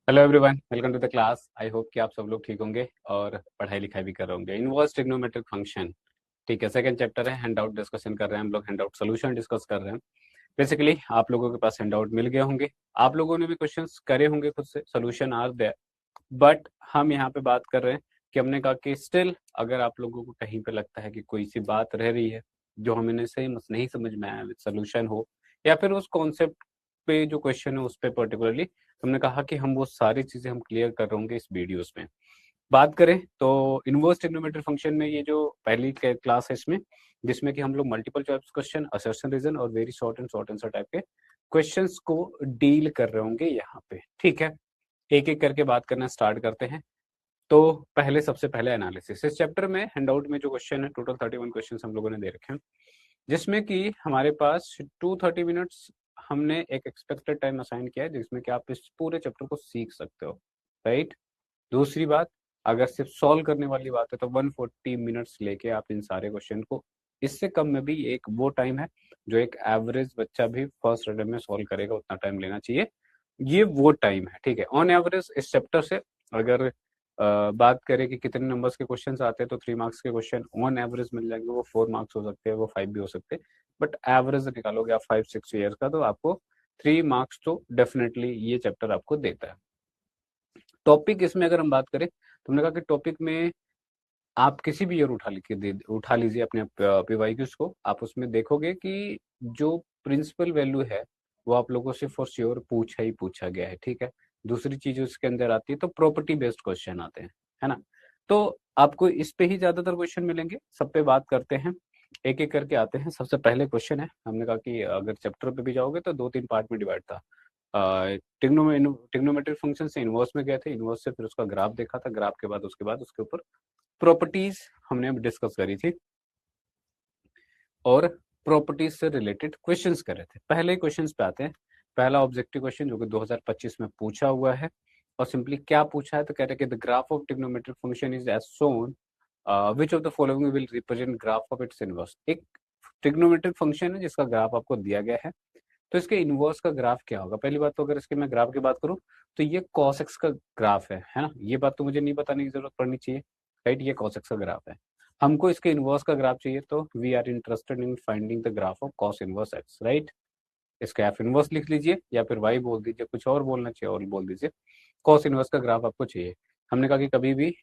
Hello everyone, welcome to the class. I hope कि आप सब लोग ठीक होंगे और पढ़ाई लिखाई भी कर रहे होंगे। इनवर्स ट्रिग्नोमेट्रिक फंक्शन, ठीक है, सेकंड चैप्टर है। हैंड आउट डिस्कशन कर रहे हैं हम लोग, हैंड आउट सोल्यूशन डिस्कस कर रहे हैं। बेसिकली आप लोगों के पास हैंड आउट मिल गए होंगे, आप लोगों ने भी क्वेश्चंस करे होंगे खुद से, सोल्यूशन आर देयर। बट हम यहाँ पे बात कर रहे हैं कि हमने कहा कि स्टिल अगर आप लोगों को कहीं पे लगता है कि कोई सी बात रह रही है जो हमें सही नहीं समझ में आया, सोल्यूशन हो, या फिर उस कॉन्सेप्ट पे जो क्वेश्चन है उस पे पर्टिकुलरली हमने कहा कि हम वो सारी चीजें हम क्लियर कर रहे होंगे इस वीडियोस में। बात करें तो इनवर्स ट्रिग्नोमेट्री फंक्शन में ये जो पहली क्लास है इसमें, जिसमें कि हम लोग multiple choice question, assertion reason और वेरी शॉर्ट आंसर टाइप के क्वेश्चंस को डील कर रहे होंगे यहाँ पे। ठीक है, एक एक करके बात करना स्टार्ट करते हैं। तो पहले सबसे पहले एनालिसिस। इस चैप्टर में हैंडआउट में जो क्वेश्चन है, टोटल 31 क्वेश्चन हम लोगों ने दे रखे हैं, जिसमें कि हमारे पास 230 मिनट्स हमने एक एक्सपेक्टेड टाइम असाइन किया है, जिसमें कि आप इस पूरे चैप्टर को सीख सकते हो। राइट। दूसरी बात, अगर सिर्फ सॉल्व करने वाली बात है तो 140 मिनट्स लेके आप इन सारे क्वेश्चन को, इससे कम में भी एक वो टाइम है जो एक एवरेज बच्चा भी फर्स्ट अटेम्प्ट में सॉल्व करेगा, उतना टाइम लेना चाहिए। ये वो टाइम है, ठीक है। ऑन एवरेज इस चैप्टर से अगर बात करें कि कितने नंबर्स के क्वेश्चन आते हैं, तो 3 मार्क्स के क्वेश्चन ऑन एवरेज मिल जाएंगे। वो 4 मार्क्स हो सकते हैं, वो 5 भी हो सकते हैं, बट एवरेज निकालोगे आप 5-6 ईयर्स का, तो आपको 3 मार्क्स तो डेफिनेटली ये चैप्टर आपको देता है। टॉपिक इसमें अगर हम बात करें तो हमने कहा कि टॉपिक में आप किसी भी ईयर उठा लीजिए अपने पीवाईक्यूज को, आप उसमें देखोगे कि जो प्रिंसिपल वैल्यू है वो आप लोगों से फॉर श्योर पूछा ही पूछा गया है। ठीक है। दूसरी चीज उसके अंदर आती है तो प्रॉपर्टी बेस्ड क्वेश्चन आते हैं, है ना। तो आपको इस पे ही ज्यादातर क्वेश्चन मिलेंगे। सब पे बात करते हैं, एक एक करके आते हैं। सबसे पहले क्वेश्चन है, हमने कहा कि अगर चैप्टर पे भी जाओगे तो 2-3 पार्ट में डिवाइड था। टिग्नोमेट्रिक फंक्शन से इनवर्स में गए थे, इनवर्स से फिर उसका ग्राफ देखा था, ग्राफ के बाद उसके ऊपर प्रॉपर्टीज हमने डिस्कस करी थी और प्रॉपर्टीज से रिलेटेड क्वेश्चंस कर रहे थे। पहले क्वेश्चंस पे आते हैं। पहला ऑब्जेक्टिव क्वेश्चन जो कि 2025 में पूछा हुआ है, और सिंपली क्या पूछा है तो कह रहे हैं कि the graph of trigonometric function is as shown, which of the following will represent graph of its inverse. एक ट्रिग्नोमेट्रिक फंक्शन है जिसका ग्राफ आपको दिया गया है, तो इसके इनवर्स का ग्राफ क्या होगा। पहली बात तो अगर इसके मैं ग्राफ की बात करूं तो ये cos x का ग्राफ है ना। ये बात तो मुझे नहीं बताने की जरूरत पड़नी चाहिए, राइट। ये cos x का ग्राफ है, हमको इसके इनवर्स का ग्राफ चाहिए, तो we are interested in finding the graph of cos inverse x, right. इसका एफ इनवर्स लिख लीजिए या फिर y बोल दीजिए, कुछ और बोलना चाहिए और बोल दीजिए। cos इनवर्स का ग्राफ आपको चाहिए। हमने कहा कि कभी भी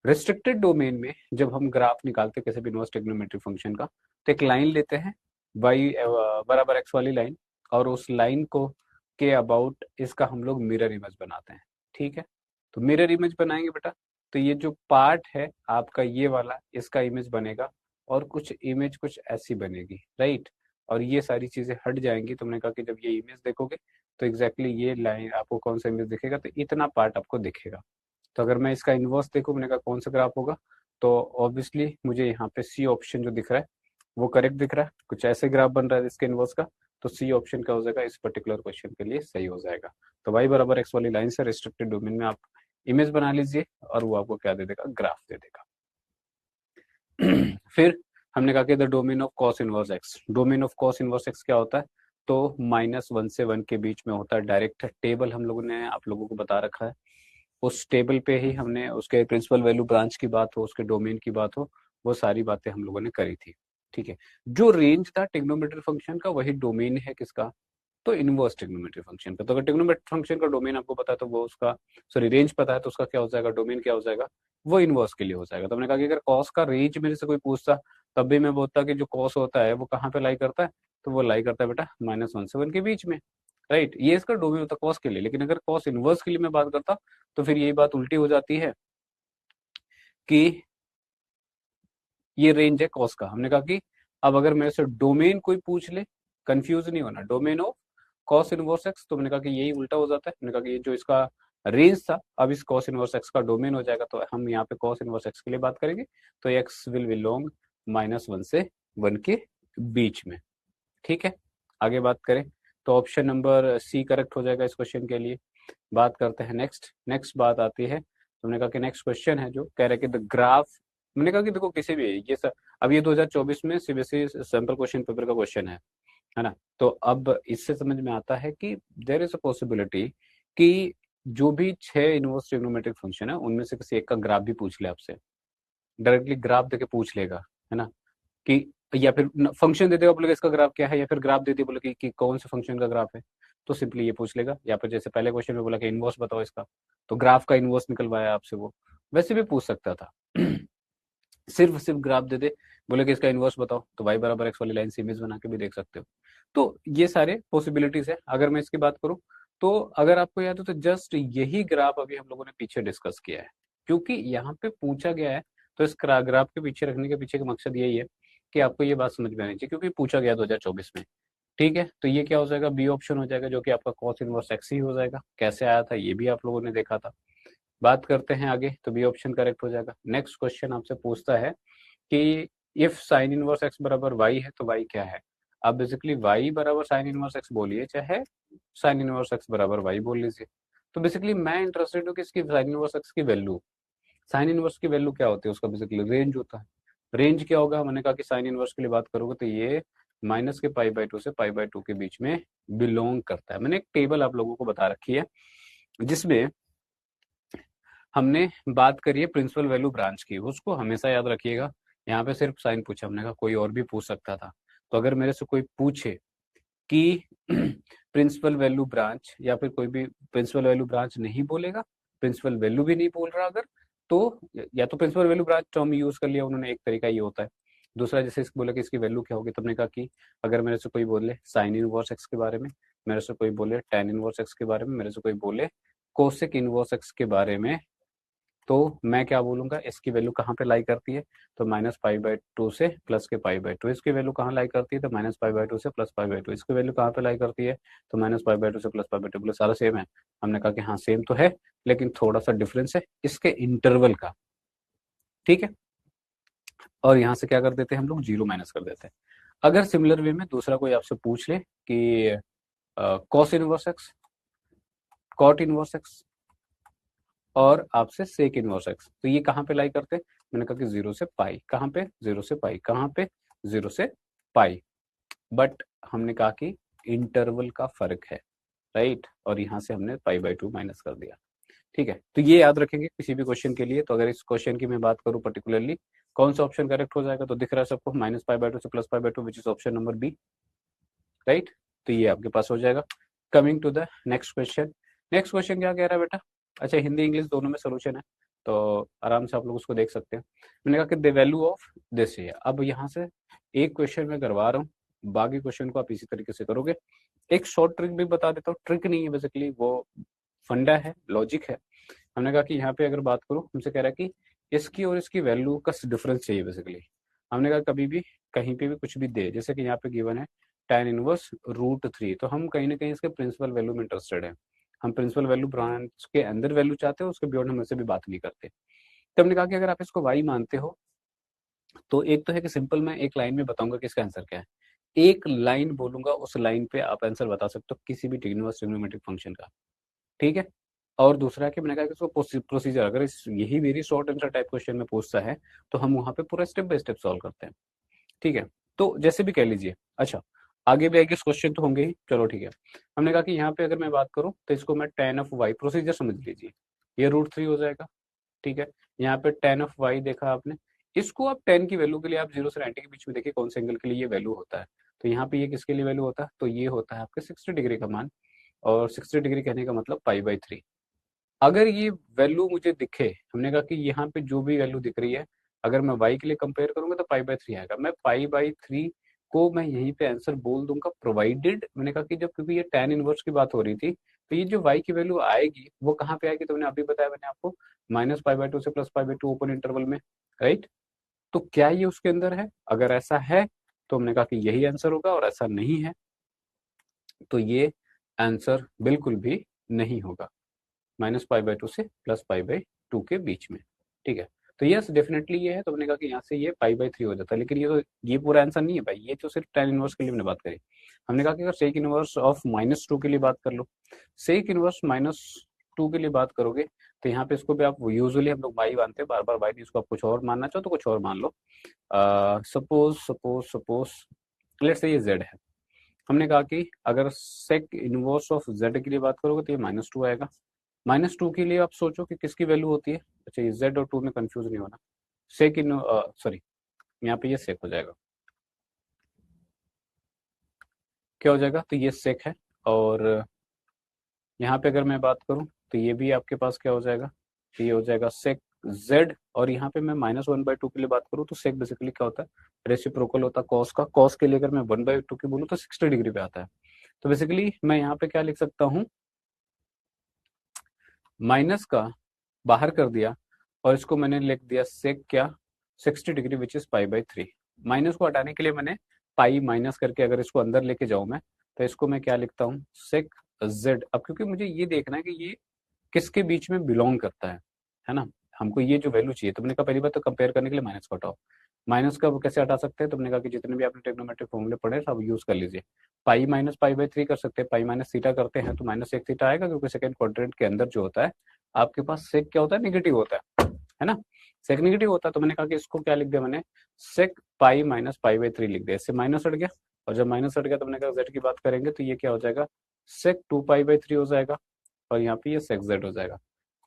रिस्ट्रिक्टेड डोमेन में जब हम ग्राफ निकालते हैं किसी भी इनवर्स ट्रिग्नोमेट्रिक फंक्शन का, तो एक लाइन लेते हैं y बराबर x वाली लाइन, और उस लाइन को के अबाउट इसका हम लोग मिरर इमेज बनाते हैं। ठीक है। तो मिरर इमेज बनाएंगे बेटा, तो ये जो पार्ट है आपका ये वाला, इसका इमेज बनेगा, और कुछ इमेज कुछ ऐसी बनेगी, राइट। और ये सारी चीजें हट जाएंगी। तुमने कहा कि जब ये इमेज देखोगे तो एग्जैक्टली ये लाइन आपको कौन सा इमेज दिखेगा, तो इतना पार्ट आपको दिखेगा। तो अगर मैं इसका इनवर्स देखूं, मैंने कहा कौन सा ग्राफ होगा, तो ऑब्वियसली मुझे यहाँ पे सी ऑप्शन जो दिख रहा है वो करेक्ट दिख रहा है। कुछ ऐसे ग्राफ बन रहा है इसके इनवर्स का, तो सी ऑप्शन क्या हो जाएगा, इस पर्टिकुलर क्वेश्चन के लिए सही हो जाएगा। तो y बराबर x वाली लाइन से रिस्ट्रिक्टेड डोमेन में आप इमेज बना लीजिए, और वो आपको क्या दे देगा, ग्राफ दे देगा। फिर हमने कहा कि the domain of cos inverse x. Domain of cos inverse x क्या होता है, तो -1 से 1 के बीच में होता है। डायरेक्ट टेबल हम लोगों ने आप लोगों को बता रखा है, उस टेबल पे ही हमने उसके प्रिंसिपल वैल्यू ब्रांच की बात हो, उसके डोमेन की बात हो, वो सारी बातें हम लोगों ने करी थी। ठीक है। जो रेंज था ट्रिग्नोमेट्रिक फंक्शन का, वही डोमेन है किसका, तो इनवर्स ट्रिग्नोमेट्रिक फंक्शन का। तो अगर ट्रिग्नोमेट्रिक फंक्शन का डोमेन आपको पता है तो वो उसका, सॉरी, रेंज पता है तो उसका क्या हो जाएगा, डोमेन क्या हो जाएगा, वो इनवर्स के लिए हो जाएगा। तो हमने कहा कि अगर कॉस का रेंज मेरे से कोई पूछता, तब भी मैं बोलता कि जो कॉस होता है वो कहाँ पे लाई करता है, तो वो लाई करता है बेटा -1 से 1 के बीच में, राइट। ये इसका डोमेन होता है कॉस के लिए। लेकिन अगर कॉस इनवर्स के लिए मैं बात करता, तो फिर यही बात उल्टी हो जाती है कि ये रेंज है कॉस का। हमने कहा कि अब अगर मेरे से डोमेन कोई पूछ ले, कंफ्यूज नहीं होना, domain of cos inverse x, तो मैंने कहा कि यही उल्टा हो जाता है। मैंने कहा कि ये जो इसका रेंज था, अब इस कॉस इनवर्स एक्स का डोमेन हो जाएगा, तो हम यहाँ पे कॉस इनवर्स एक्स के लिए बात करेंगे, तो एक्स विल बिलोंग -1 से 1 के बीच में। ठीक है। आगे बात करें तो ऑप्शन नंबर सी करेक्ट हो जाएगा इस क्वेश्चन के लिए। बात करते हैं नेक्स्ट। नेक्स्ट बात आती है, तुमने कहा कि नेक्स्ट क्वेश्चन है जो कह रहे कि द ग्राफ। मैंने कहा कि देखो किसी भी ये सर, अब ये 2024 में सीबीएसई सैंपल क्वेश्चन पेपर का क्वेश्चन है ना। तो अब इससे समझ में आता है कि देयर इज अ पॉसिबिलिटी कि जो भी 6 इनवर्स ट्रिग्नोमेट्रिक फंक्शन है उनमें से किसी एक का ग्राफ भी पूछ ले आपसे, डायरेक्टली ग्राफ देके पूछ लेगा, है ना, कि या फिर फंक्शन दे देगा, बोलेगा इसका ग्राफ क्या है, या फिर ग्राफ दे दिया बोले कि कौन से फंक्शन का ग्राफ है, तो सिंपली ये पूछ लेगा। या फिर जैसे पहले क्वेश्चन में बोला कि इनवर्स बताओ इसका, तो ग्राफ का इनवर्स निकलवाया आपसे, वो वैसे भी पूछ सकता था। सिर्फ ग्राफ दे दे, बोले कि इसका इनवर्स बताओ, तो y बराबर x वाली लाइन से इमेज बना के भी देख सकते हो। तो ये सारे पॉसिबिलिटीज है। अगर मैं इसकी बात करूं तो अगर आपको याद हो तो जस्ट यही ग्राफ अभी हम लोगों ने पीछे डिस्कस किया है, क्योंकि यहाँ पे पूछा गया है। तो इस ग्राफ के पीछे रखने के पीछे का मकसद यही है कि आपको ये बात समझ में आनी चाहिए, क्योंकि पूछा गया 2024 में। ठीक है, तो ये क्या हो जाएगा, बी ऑप्शन हो जाएगा, जो कि आपका कॉस इनवर्स एक्स ही हो जाएगा। कैसे आया था ये भी आप लोगों ने देखा था। बात करते हैं आगे, तो बी ऑप्शन करेक्ट हो जाएगा। नेक्स्ट क्वेश्चन आपसे पूछता है कि इफ साइन इनवर्स एक्स बराबर वाई है तो वाई क्या है। आप बेसिकली वाई बराबर साइन इनवर्स एक्स बोलिए, चाहे साइन इनवर्स एक्स बराबर वाई बोल लीजिए। तो बेसिकली मैं इंटरेस्टेड हूँ कि इसकी साइन इनवर्स एक्स की वैल्यू, साइन इनवर्स की वैल्यू क्या होती है, उसका बेसिकली रेंज होता है। रेंज क्या होगा, मैंने कहा कि साइन इनवर्स के लिए बात करोगे तो ये माइनस के पाई/2 से पाई/2 के बीच में बिलोंग करता है। मैंने एक टेबल आप लोगों को बता रखी है जिसमें हमने बात करी है प्रिंसिपल वैल्यू ब्रांच की, उसको हमेशा याद रखिएगा। यहाँ पे सिर्फ साइन पूछा, हमने कहा कोई और भी पूछ सकता था। तो अगर मेरे से कोई पूछे कि प्रिंसिपल वैल्यू ब्रांच, या फिर कोई भी प्रिंसिपल वैल्यू ब्रांच नहीं बोलेगा, प्रिंसिपल वैल्यू भी नहीं बोल रहा अगर, तो या तो principal value branch term use कर लिया उन्होंने, एक तरीका ये होता है। दूसरा, जैसे इसको बोला कि इसकी वैल्यू क्या होगी, तो हमने कहा कि अगर मेरे से कोई बोले साइन इनवर्स एक्स के बारे में, मेरे से कोई बोले टेन इनवर्स एक्स के बारे में, मेरे से कोई बोले कोसेक इनवर्स एक्स के बारे में, तो मैं क्या बोलूंगा, इसकी वैल्यू कहाँ पे लाई करती है, तो माइनस पाई/2 से प्लस के पाई/2। इसकी वैल्यू कहाँ लाई करती है, तो माइनस पाई/2 से प्लस पाई/2। इसकी वैल्यू कहाँ पे लाई करती है, तो माइनस पाई/2 से प्लस पाई/2। बोले सारा सेम है, हमने कहा कि हाँ सेम तो है, लेकिन थोड़ा सा डिफरेंस है इसके इंटरवल का। ठीक है, और यहाँ से क्या कर देते हैं हम लोग, जीरो माइनस कर देते हैं। अगर सिमिलर वे में दूसरा कोई आपसे पूछ ले कि cos inverse x, cot inverse x और आपसे सेक इनवर्स एक्स, तो ये कहाँ पे लाई करते हैं, मैंने कहा कि 0 से पाई। कहाँ पे, 0 से पाई। कहाँ पे, 0 से पाई। बट हमने कहा कि इंटरवल का फर्क है, राइट, और यहाँ से हमने पाई/2 माइनस कर दिया। ठीक है, तो ये याद रखेंगे किसी भी क्वेश्चन के लिए। तो अगर इस क्वेश्चन की मैं बात करूं पर्टिकुलरली कौन सा ऑप्शन करेक्ट हो जाएगा, तो दिख रहा है सबको माइनस पाई/2 से प्लस पाई/2, which is option number B, right. तो ये आपके पास हो जाएगा। Coming to the next question. Next question क्या कह रहा है बेटा, अच्छा हिंदी इंग्लिश दोनों में सोल्यूशन है, तो आराम से आप लोग उसको देख सकते हैं। मैंने कहा कि द वैल्यू ऑफ दिस है। अब यहाँ से एक क्वेश्चन मैं करवा रहा हूँ, बाकी क्वेश्चन को आप इसी तरीके से करोगे। एक शॉर्ट ट्रिक भी बता देता हूँ, ट्रिक नहीं है बेसिकली, वो फंडा है, लॉजिक है। हमने कहा कि यहाँ पे अगर बात करूँ, हमसे कह रहा है कि इसकी और इसकी वैल्यू का डिफरेंस चाहिए बेसिकली। हमने कहा कभी भी कहीं पे भी कुछ भी दे, जैसे कि यहाँ पे गिवन है tan इनवर्स √3, तो हम कहीं ना कहीं इसके प्रिंसिपल वैल्यू में इंटरेस्टेड है। हम प्रिंसिपल वैल्यू ब्रांच के अंदर वैल्यू चाहते हैं, उसके बियॉन्ड हम इससे भी बात नहीं करते। तो हमने कहा कि अगर आप इसको y मानते हो, तो एक तो है कि सिंपल मैं एक लाइन में बताऊंगा कि इसका आंसर क्या है। एक लाइन बोलूंगा, उस लाइन पे आप आंसर बता सकते हो किसी भी इनवर्स ट्रिग्नोमेट्रिक फंक्शन का। ठीक है, और दूसरा है कि मैंने कहा कि इसको प्रोसीजर, अगर इस यही very short answer type question में पूछता है, तो हम वहां पे पूरा स्टेप बाय स्टेप सॉल्व करते हैं। ठीक है, तो जैसे भी कह लीजिए। अच्छा, आगे भी आगे क्वेश्चन तो होंगे ही, चलो ठीक है। हमने कहा कि यहाँ पे अगर मैं बात करूँ तो इसको मैं tan ऑफ y, प्रोसीजर समझ लीजिए, ये √3 हो जाएगा। ठीक है, यहाँ पे tan ऑफ y देखा आपने, इसको आप tan की वैल्यू के लिए आप 0 से 90 के बीच में देखिए कौन से एंगल के लिए ये वैल्यू होता है। तो यहाँ पे ये किसके लिए वैल्यू होता है, तो ये होता है आपके 60 डिग्री का मान, और 60 डिग्री कहने का मतलब पाई/3। अगर ये वैल्यू मुझे दिखे, हमने कहा कि यहाँ पे जो भी वैल्यू दिख रही है, अगर मैं y के लिए कंपेयर करूंगा तो पाई/3 आएगा। मैं पाई/3 को मैं यहीं पे आंसर बोल दूंगा, प्रोवाइडेड, मैंने कहा कि जब क्योंकि ये tan इनवर्स की बात हो रही थी, तो ये जो y की वैल्यू आएगी वो कहाँ पे आएगी, तो मैंने अभी बताया मैंने आपको, माइनस पाई/2 से प्लस पाई/2 ओपन इंटरवल में, राइट। तो क्या ये उसके अंदर है, अगर ऐसा है तो हमने कहा कि यही आंसर होगा, और ऐसा नहीं है तो ये आंसर बिल्कुल भी नहीं होगा, माइनस पाई/2 से प्लस पाई/2 के बीच में। ठीक है, तो यस डेफिनेटली ये है। तो हमने कहा कि यहाँ से ये पाई/3 हो जाता है, लेकिन ये पूरा आंसर नहीं है भाई, ये तो सिर्फ tan इनवर्स के लिए हमने बात करी। हमने कहा कि अगर सेक इनवर्स ऑफ -2 के लिए बात कर लो, सेक इनवर्स -2 के लिए बात करोगे, तो यहाँ पे इसको भी आप यूजुअली हम लोग y मानते हैं, बार बार y नहीं, इसको आप कुछ और मानना चाहो तो कुछ और मान लो। Suppose suppose suppose let's say ये z है। हमने कहा कि अगर सेक इनवर्स ऑफ z के लिए बात करोगे तो ये -2 आएगा। -2 के लिए आप सोचो कि किसकी वैल्यू होती है। अच्छा, ये z और 2 में कंफ्यूज नहीं होना। सेक इन सॉरी, यहाँ पे ये सेक हो जाएगा। क्या हो जाएगा? तो ये सेक है। और यहाँ पे अगर मैं बात करूँ तो ये भी आपके पास क्या हो जाएगा? तो ये हो जाएगा सेक z। और यहाँ पे मैं -1/2 के लिए बात करूँ तो सेक बेसिकली क्या होता है? रेसिप्रोकल होता है कॉस का। कॉस के लिए अगर मैं 1/2 की बोलूँ तो 60 डिग्री पे आता है। तो बेसिकली मैं यहाँ पे क्या लिख सकता हूँ? माइनस का बाहर कर दिया और इसको मैंने लिख दिया सेक क्या? 60 डिग्री विच इज π/3। माइनस को हटाने के लिए मैंने पाई माइनस करके अगर इसको अंदर लेके जाऊं मैं, तो इसको मैं क्या लिखता हूँ? सेक z। अब क्योंकि मुझे ये देखना है कि ये किसके बीच में बिलोंग करता है ना? हमको ये जो वैल्यू चाहिए, तो मैंने कहा पहली बात तो कंपेयर करने के लिए माइनस को हटाओ। माइनस का वो कैसे हटा सकते हैं? तो मैंने कहा कि जितने भी आपने ट्रिग्नोमेट्रिक फॉर्मूले पढ़े सब यूज कर लीजिए। पाई माइनस π/3 कर सकते हैं, पाई माइनस थीटा करते हैं तो माइनस एक थीटा आएगा, क्योंकि सेकंड क्वाड्रेंट के अंदर जो होता है आपके पास सेक क्या होता है? निगेटिव होता है ना? सेक निगेटिव होता है। तो मैंने कहा कि इसको क्या लिख दिया मैंने? सेक पाई माइनस π/3 लिख दिया। इससे माइनस हट गया, और जब माइनस हट गया तो मैंने कहा जेड की बात करेंगे तो ये क्या हो जाएगा? सेक 2π/3 हो जाएगा, और यहाँ पे ये सेक जेड हो जाएगा।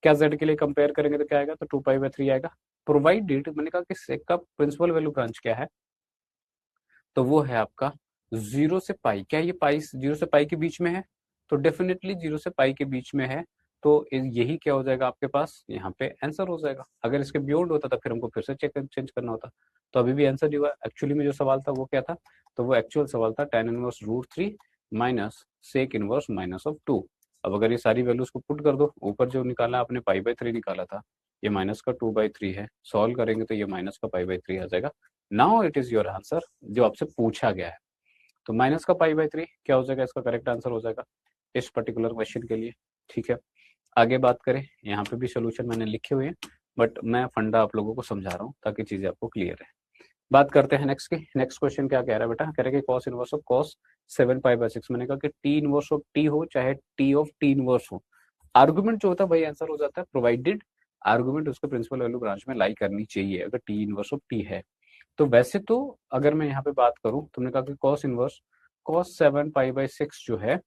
क्या जेड के लिए कंपेयर करेंगे तो क्या आएगा? तो 2π/3 आएगा। प्रोवाइडेड, मैंने कहा कि सेक का प्रिंसिपल वैल्यू ब्रांच क्या है? तो वो है आपका 0 से पाई। क्या ये पाई 0 से पाई के बीच में है? तो डेफिनेटली 0 से पाई के बीच में है। तो यही क्या हो जाएगा आपके पास? यहाँ पे आंसर हो जाएगा। अगर इसके बियॉन्ड होता तो फिर हमको फिर से चेंज करना होता। तो अभी भी आंसर जो एक्चुअली में जो सवाल था वो क्या था? तो वो एक्चुअल सवाल था tan inverse √3 minus sec inverse -2। अब अगर ये सारी वैल्यूज को पुट कर दो, ऊपर जो निकाला आपने π/3 निकाला था, ये माइनस का 2/3 है, सॉल्व करेंगे तो ये माइनस का π/3 आ जाएगा। Now it is your answer जो आपसे पूछा गया है। तो माइनस का π/3 क्या हो जाएगा? इसका करेक्ट आंसर हो जाएगा इस पर्टिकुलर क्वेश्चन के लिए। ठीक है, आगे बात करें। यहाँ पे भी सोल्यूशन मैंने लिखे हुए हैं, बट मैं फंडा आप लोगों को समझा रहा हूँ ताकि चीजें आपको क्लियर है। बात करते हैं नेक्स्ट की। नेक्स्ट क्वेश्चन क्या कह रहा है बेटा? कह रहा है कि कॉस इनवर्स ऑफ कॉस 7π/6। मैंने कहा कि टी इनवर्स ऑफ टी हो चाहे टी ऑफ टी इनवर्स हो, आर्गुमेंट जो होता है वही आंसर हो जाता है, प्रोवाइडेड आर्गुमेंट उसके प्रिंसिपल वैल्यू ब्रांच में लाई करनी चाहिए अगर टी इनवर्स ऑफ टी है। तो वैसे तो अगर मैं यहाँ पे बात करूं, तुमने कहा कि कॉस इनवर्स कॉस 7π/6 जो है,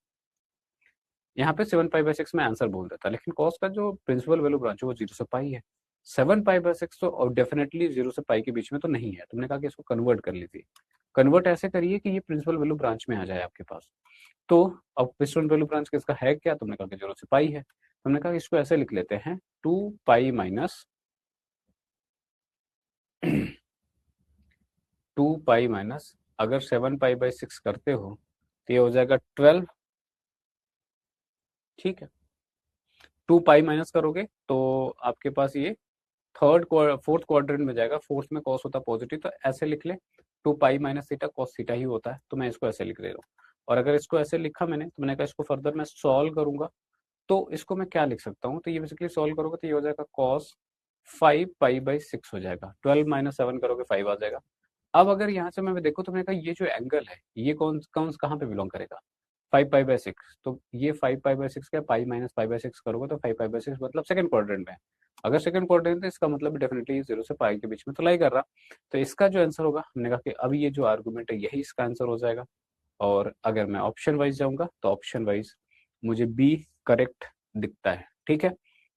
यहाँ पे 7π/6 में आंसर बोल देता, लेकिन कॉस का जो प्रिंसिपल वैल्यू ब्रांच है वो 0 से पाई है। 7π/6 तो और डेफिनेटली 0 से पाई के बीच में तो नहीं है। तुमने कहा कि इसको कन्वर्ट कर लीजिए। कन्वर्ट ऐसे करिए कि ये प्रिंसिपल वैल्यू ब्रांच में आ जाए आपके पास। तो अब प्रिंसिपल वैल्यू ब्रांच किसका है क्या? तुमने कहा कि 0 से पाई है। तुमने कहा कि इसको ऐसे लिख लेते हैं 2π माइनस 2π माइनस, अगर 7π/6 करते हो तो ये हो जाएगा 12। ठीक है, 2π माइनस करोगे तो आपके पास ये फोर्थ क्वाड्रेंट में जाएगा। फोर्थ में कॉस होता है पॉजिटिव, तो ऐसे लिख ले 2π माइनस थीटा कॉस थीटा ही होता है। तो मैं इसको ऐसे लिख दे रहा हूँ। और अगर इसको ऐसे लिखा मैंने, तो मैंने कहा इसको फर्दर मैं सॉल्व करूंगा तो इसको मैं क्या लिख सकता हूँ? तो ये बेसिकली सॉल्व करोगे तो ये हो जाएगा कॉस 5π/6 हो जाएगा। 12 माइनस 7 करोगे 5 आ जाएगा। अब अगर यहाँ से मैं देखूँ तो मैंने कहा ये जो एंगल है ये कौन कौन कहाँ पे बिलोंग करेगा? 5π/6। तो ये 5π/6 क्या? पाई माइनस π/6 करोगे तो 5π/6 मतलब सेकंड क्वाड्रेंट में है। अगर सेकंड क्वाड्रेंट है इसका मतलब डेफिनेटली 0 से पाई के बीच में तो लाई कर रहा। तो इसका जो आंसर होगा, हमने कहा कि अब ये जो आर्गुमेंट है यही इसका आंसर हो जाएगा। और अगर मैं ऑप्शन वाइज जाऊंगा तो ऑप्शन वाइज मुझे बी करेक्ट दिखता है। ठीक है,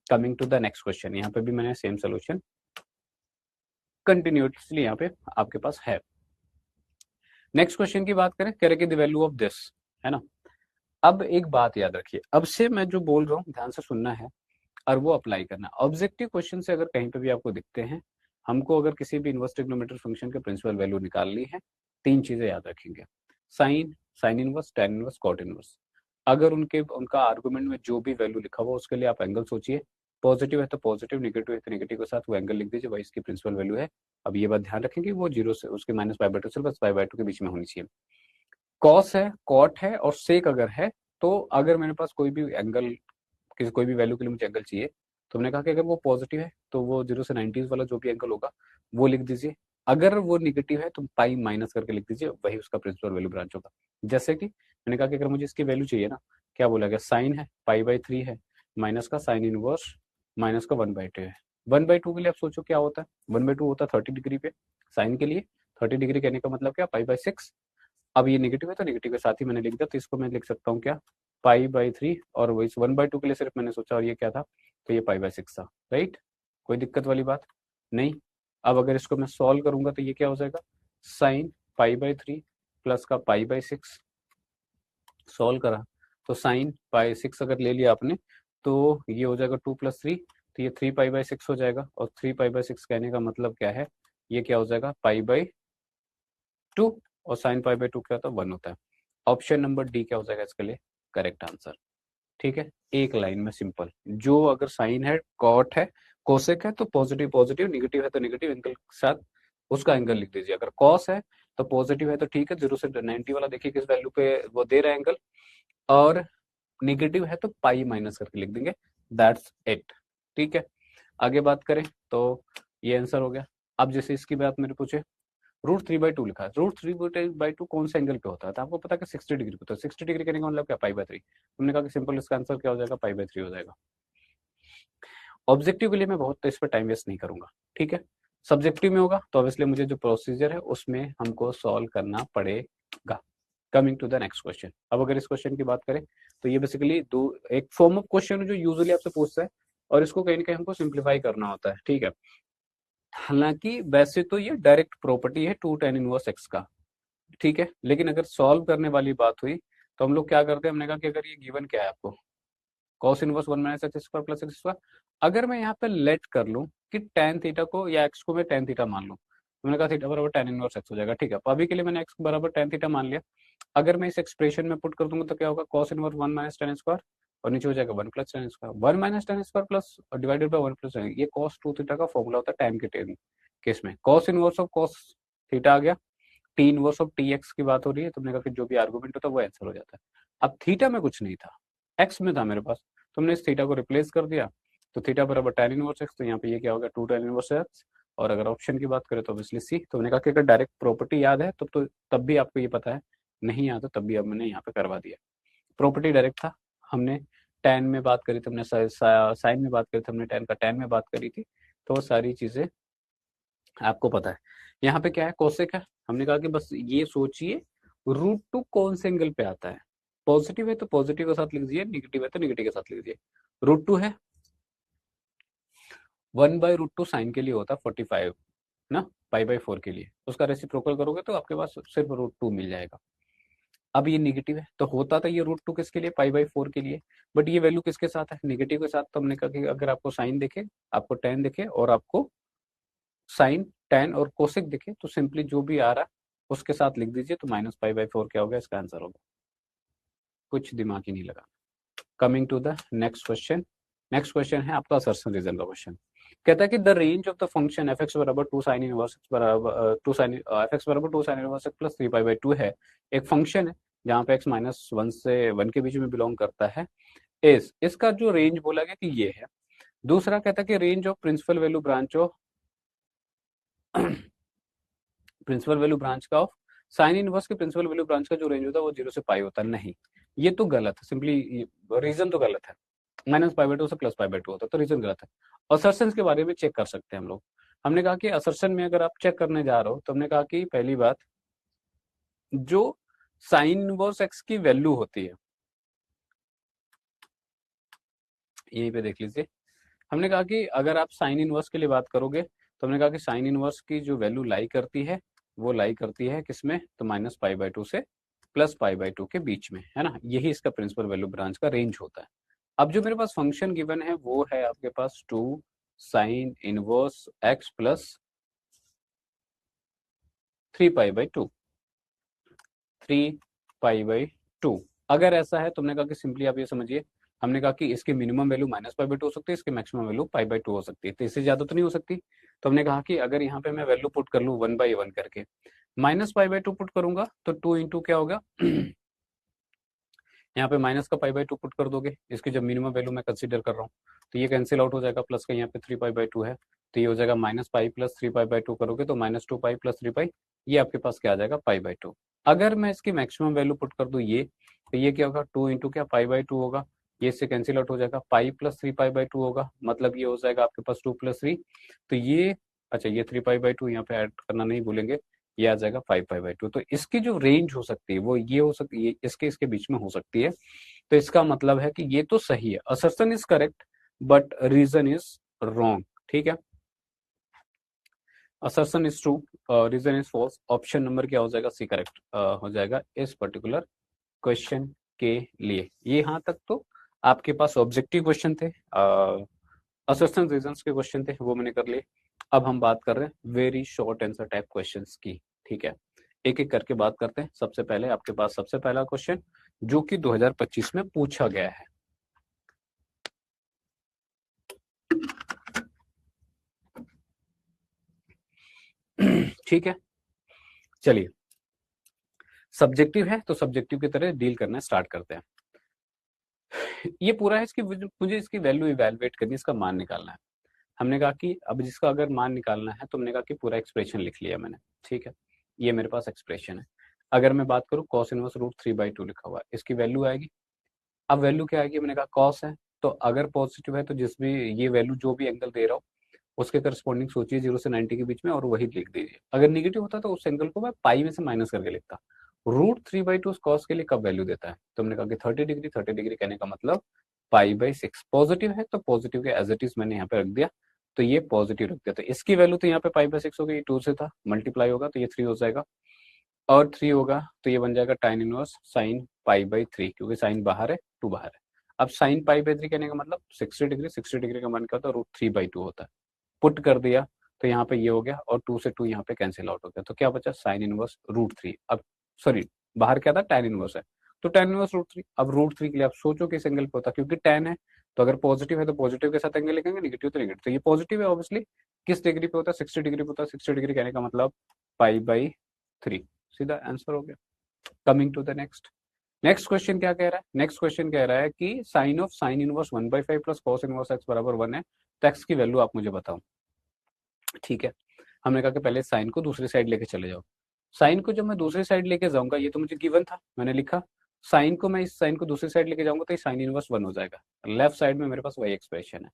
coming to the next question. यहाँ पे भी मैंने सेम सोल्यूशन कंटिन्यूसली यहाँ पे आपके पास है। नेक्स्ट क्वेश्चन की बात करें, कह रहे कि द वैल्यू ऑफ दिस, है ना? अब एक बात याद रखिए, अब से मैं जो बोल रहा हूँ ध्यान से सुनना है और वो अप्लाई करना। ऑब्जेक्टिव क्वेश्चन से अगर कहीं पे भी आपको दिखते हैं, हमको अगर किसी भी इनवर्स ट्रिग्नोमेट्रिक फंक्शन के प्रिंसिपल वैल्यू निकालनी है, तीन चीजें याद रखेंगे। Sine, sine inverse, tan inverse, cot inverse. अगर उनका आर्गुमेंट में जो भी वैल्यू लिखा हुआ उसके लिए आप एंगल सोचिए। पॉजिटिव है तो पॉजिटिव, नेगेटिव है तो नेगेटिव के साथ वो एंगल लिख दीजिए, वही इसकी प्रिंसिपल वैल्यू है। अब ये बात ध्यान रखें कि वो 0 से उसके -π/2 से बस π/2 के बीच में होनी चाहिए। कॉस है, कॉट है और सेक अगर है, तो अगर मेरे पास कोई भी एंगल, किसी कोई भी वैल्यू के लिए मुझे एंगल चाहिए, तो हमने कहा कि अगर वो पॉजिटिव है तो वो 0 से 90 वाला जो भी एंगल होगा वो लिख दीजिए। अगर वो निगेटिव है तो पाई माइनस करके लिख दीजिए, वही उसका प्रिंसिपल वैल्यू ब्रांच होगा। जैसे कि मैंने कहा कि अगर मुझे इसकी वैल्यू चाहिए ना, क्या बोला गया? साइन है, π/3 है, माइनस का साइन इनवर्स माइनस का 1/2 है। 1/2 के लिए आप सोचो क्या होता है? 1/2 होता है 30 डिग्री पे साइन के लिए। 30 डिग्री कहने का मतलब क्या? π/6। अब ये नेगेटिव है तो नेगेटिव के साथ ही मैंने लिख दिया, तो इसको मैं लिख सकता हूँ क्या? π/3 और वो इस 1/2 के लिए सिर्फ मैंने सोचा और ये क्या था, तो ये π/6 था, राइट। कोई दिक्कत वाली बात नहीं। अब अगर इसको मैं सॉल्व करूंगा तो ये क्या हो जाएगा, साइन π/3 प्लस का π/6, सॉल्व करा तो साइन π/6 अगर ले लिया आपने तो ये हो जाएगा 2 + 3, तो ये 3π/6 हो जाएगा। और 3π/6 कहने का मतलब क्या है, ये क्या हो जाएगा π/2, और साइन π/2 क्या होता है, 1 होता है। ऑप्शन नंबर डी क्या हो जाएगा इसके लिए करेक्ट आंसर। ठीक है, एक लाइन में सिंपल, जो अगर साइन है, कॉट है, कोसेक है तो पॉजिटिव पॉजिटिव, निगेटिव है तो निगेटिव एंगल के साथ उसका एंगल लिख दीजिए। अगर कॉस है तो पॉजिटिव है तो ठीक है, 0 से 90 वाला देखिए किस वैल्यू पे वो दे रहा है एंगल, और निगेटिव है तो पाई माइनस करके लिख देंगे, दैट्स इट। ठीक है, आगे बात करें तो ये आंसर हो गया। अब जैसे इसकी बात मेरे पूछे, √3/2 लिखा है, √3/2 कौन से एंगल पे होता है, तो आपको पता है कि 60 डिग्री पे होता है। 60 डिग्री करने का मतलब क्या, π/3। तुमने कहा कि सिंपल इसका आंसर क्या हो जाएगा, π/3 हो जाएगा। ऑब्जेक्टिव के लिए मैं बहुत इस पर टाइम वेस्ट नहीं करूंगा, ठीक है। सब्जेक्टिव में होगा तो ऑब्वियसली मुझे जो प्रोसीजर है उसमें हमको सॉल्व करना पड़ेगा। Coming to the next question. अब अगर इस क्वेश्चन की बात करें तो ये बेसिकली दो एक फॉर्म ऑफ क्वेश्चन जो यूजुअली आपसे पूछता है और इसको कहीं ना कहीं हमको सिंप्लीफाई करना होता है, ठीक है। हालांकि वैसे तो ये डायरेक्ट प्रॉपर्टी है 2 tan इनवर्स x का, ठीक है, लेकिन अगर सॉल्व करने वाली बात हुई तो हम लोग क्या करते हैं, हमने कहा कि अगर ये गिवन क्या है आपको, cos इनवर्स 1 - x² + x², अगर मैं यहाँ पे लेट कर लूँ कि tan थीटा को या x को मैं tan थीटा मान लूँ, मैंने कहा थीटा बराबर tan इनवर्स x हो जाएगा, ठीक है। तो अभी के लिए मैंने x बराबर tan थीटा मान लिया। अगर मैं इस एक्सप्रेशन में पुट कर दूंगा तो क्या होगा, cos इनवर्स 1 - tan² और नीचे हो जाएगा 1 + tan², 1 - tan² plus divided by 1 + tan। ये cos 2 थीटा का फॉर्मूला होता है tan के केस में। cos inverse of cos theta आ गया, t इनवर्स ऑफ tx की बात हो रही है, तुमने कहा कि जो भी आर्गुमेंट होता है वो आंसर हो जाता है। अब थीटा में कुछ नहीं था, x में था मेरे पास, तुमने इस थीटा को रिप्लेस कर दिया तो थीटा बराबर tan इनवर्स x, तो यहाँ पे ये क्या होगा 2 tan इनवर्स x। और अगर ऑप्शन की बात करें तो ऑब्वियसली सी। तो मैंने कहा कि अगर डायरेक्ट प्रॉपर्टी याद है तो तब भी आपको ये पता है, नहीं आता तब भी अब मैंने यहाँ पे करवा दिया। प्रॉपर्टी डायरेक्ट था, हमने tan में बात करी थी, हमने साइन में बात करी थी, हमने tan का tan में बात करी थी, तो वो सारी चीजें आपको पता है। यहाँ पे क्या है, कोसेक है, हमने कहा कि बस ये सोचिए √2 कौन से एंगल पे आता है, पॉजिटिव है तो पॉजिटिव के साथ लिख दीजिए, निगेटिव है तो निगेटिव के साथ लिख दीजिए। √2 है, 1/√2 साइन के लिए होता है 45 ना, π/4 के लिए, उसका रेसिप्रोकल करोगे तो आपके पास सिर्फ √2 मिल जाएगा। अब ये निगेटिव है तो होता था ये √2 किसके लिए, π/4 के लिए, बट ये वैल्यू किसके साथ है, निगेटिव के साथ। तो हमने कहा कि अगर आपको साइन दिखे, आपको tan दिखे और आपको साइन tan और कोसेक दिखे तो सिंपली जो भी आ रहा उसके साथ लिख दीजिए, तो -π/4 क्या होगा, इसका आंसर होगा। कुछ दिमाग ही नहीं लगा। Coming to the next question. Next question है आपका असर्शन रीजन का क्वेश्चन। कहता है कि the range of the function f(x) बराबर 2 sin इनवर्स x बराबर 2 sin f(x) बराबर 2 sin इनवर्स x प्लस 3π/2 है, एक फंक्शन है जहाँ पे x -1 से 1 के बीच में बिलोंग करता है, इस इसका जो रेंज बोला गया कि ये है। दूसरा कहता है कि range of principal value branch of principal value branch का ऑफ साइन इनवर्स के प्रिंसिपल वैल्यू ब्रांच का जो रेंज होता है वो 0 से पाई होता है। नहीं, ये तो गलत है, सिंपली रीजन तो गलत है, -π/2 से +π/2 होता है, तो रीजन गलत है। असर्शन के बारे में चेक कर सकते हैं हम लोग। हमने कहा कि असर्शन में अगर आप चेक करने जा रहे हो तो हमने कहा कि पहली बात, जो साइन इनवर्स x की वैल्यू होती है, यहीं पे देख लीजिए, हमने कहा कि अगर आप साइन इनवर्स के लिए बात करोगे तो हमने कहा कि साइन इनवर्स की जो वैल्यू लाई करती है वो लाई करती है किसमें, तो -π/2 से +π/2 के बीच में, है ना। यही इसका प्रिंसिपल वैल्यू ब्रांच का रेंज होता है। अब जो मेरे पास फंक्शन गिवन है वो है आपके पास 2 sin इनवर्स x प्लस 3π/2, 3π/2। अगर ऐसा है तो हमने कहा कि सिंपली आप ये समझिए, हमने कहा कि इसकी मिनिमम वैल्यू -π/2 हो सकती है, इसकी मैक्सिमम वैल्यू π/2 हो सकती है, तो इससे ज्यादा तो नहीं हो सकती। तो हमने कहा कि अगर यहाँ पे मैं वैल्यू पुट कर लूँ 1/1 करके, -π/2 पुट करूंगा तो 2 इंटू क्या होगा यहाँ पे माइनस का π/2 पुट कर दोगे, इसकी जब मिनिमम वैल्यू मैं कंसीडर कर रहा हूँ तो ये कैंसिल आउट हो जाएगा, प्लस का यहाँ पे 3π/2 है, तो ये हो जाएगा -π प्लस 3π/2 करोगे तो -2π प्लस 3π, ये आपके पास क्या आ जाएगा π/2। अगर मैं इसकी मैक्सिमम वैल्यू पुट कर दूं ये, तो ये क्या होगा 2 इंटू क्या π/2 होगा, ये इससे कैंसिल आउट हो जाएगा, π प्लस 3π/2 होगा, मतलब ये हो जाएगा आपके पास 2 + 3, तो ये अच्छा ये 3π/2 यहाँ पे ऐड करना नहीं भूलेंगे, ये आ जाएगा 5 पाई/2। तो इसकी जो रेंज हो सकती है वो ये हो सकती है, इसके इसके बीच में हो सकती है। तो इसका मतलब है कि ये तो सही है, assertion is correct but reason is wrong. ठीक है, assertion is true, reason is false. Option number क्या हो जाएगा, सी करेक्ट हो जाएगा इस पर्टिकुलर क्वेश्चन के लिए। ये यहाँ तक तो आपके पास ऑब्जेक्टिव क्वेश्चन थे, असर्शन रीजंस के क्वेश्चन थे, वो मैंने कर लिए। अब हम बात कर रहे हैं very short answer type questions की। ठीक है, एक एक करके बात करते हैं। सबसे पहले आपके पास सबसे पहला क्वेश्चन जो कि 2025 में पूछा गया है। ठीक है, चलिए, सब्जेक्टिव है तो सब्जेक्टिव की तरह डील करना स्टार्ट करते हैं। ये पूरा है, इसकी मुझे इसकी वैल्यू इवैल्यूएट करनी, इसका मान निकालना है। हमने कहा कि अब जिसका अगर मान निकालना है तो हमने कहा कि पूरा एक्सप्रेशन लिख लिया मैंने। ठीक है, ये मेरे पास एक्सप्रेशन है। अगर मैं बात करूं cos इनवर्स √3/2 लिखा हुआ है, इसकी वैल्यू आएगी। अब वैल्यू क्या आएगी, मैंने कहा cos है, तो अगर पॉजिटिव है तो जिस भी ये वैल्यू जो भी एंगल दे रहा हूँ उसके करस्पॉन्डिंग सोचिए 0 से 90 के बीच में, और वही लिख दीजिए। अगर निगेटिव होता तो उस एंगल को मैं पाई में से माइनस करके लिखता। √3/2 cos के लिए कब वैल्यू देता है, तो हमने कहा कि 30 डिग्री। 30 डिग्री कहने का मतलब पाई/6। पॉजिटिव है तो पॉजिटिव के एज इट इज मैंने यहाँ पे रख दिया, तो ये पॉजिटिव रख दिया। तो इसकी वैल्यू तो यहाँ पे पाई/6 हो गई, 2 से था, मल्टीप्लाई होगा तो ये 3 हो जाएगा, और 3 होगा तो ये बन जाएगा tan इनवर्स sin पाई/3, क्योंकि साइन बाहर है, 2 बाहर है। अब sin पाई/3 कहने का मतलब 60 डिग्री। 60 डिग्री का मान क्या होता है, √3/2 होता है। पुट कर दिया तो यहाँ पे ये हो गया, और 2 से 2 यहाँ पे कैंसिल आउट हो गया, तो क्या बचा, साइन इनवर्स √3। अब सॉरी, बाहर क्या था, tan इनवर्स है, तो tan इनवर्स √3। अब √3 के लिए आप सोचो किस एंगल पे होता, क्योंकि tan है तो अगर पॉजिटिव है तो पॉजिटिव के साथ एंगल लिखेंगे, नेगेटिव तो नेगेटिव। तो ये पॉजिटिव है ऑब्वियसली, किस डिग्री पे होता है, 60 डिग्री पे होता है। 60 डिग्री कहने का मतलब पाई/3, सीधा आंसर हो गया। Coming to the next, next question क्या कह रहा है, नेक्स्ट क्वेश्चन कह रहा है कि sine of sine inverse 1/5 plus cos inverse x बराबर 1 है, तो x की वैल्यू आप मुझे बताओ। ठीक है, हमने कहा कि पहले साइन को दूसरी साइड लेके चले जाओ। साइन को जब मैं दूसरी साइड लेके जाऊंगा, ये तो मुझे गिवन था, मैंने लिखा साइन को, मैं इस साइन को दूसरी साइड लेके जाऊंगा तो ये साइन इनवर्स 1 हो जाएगा। लेफ्ट साइड में मेरे पास वही एक्सप्रेशन है।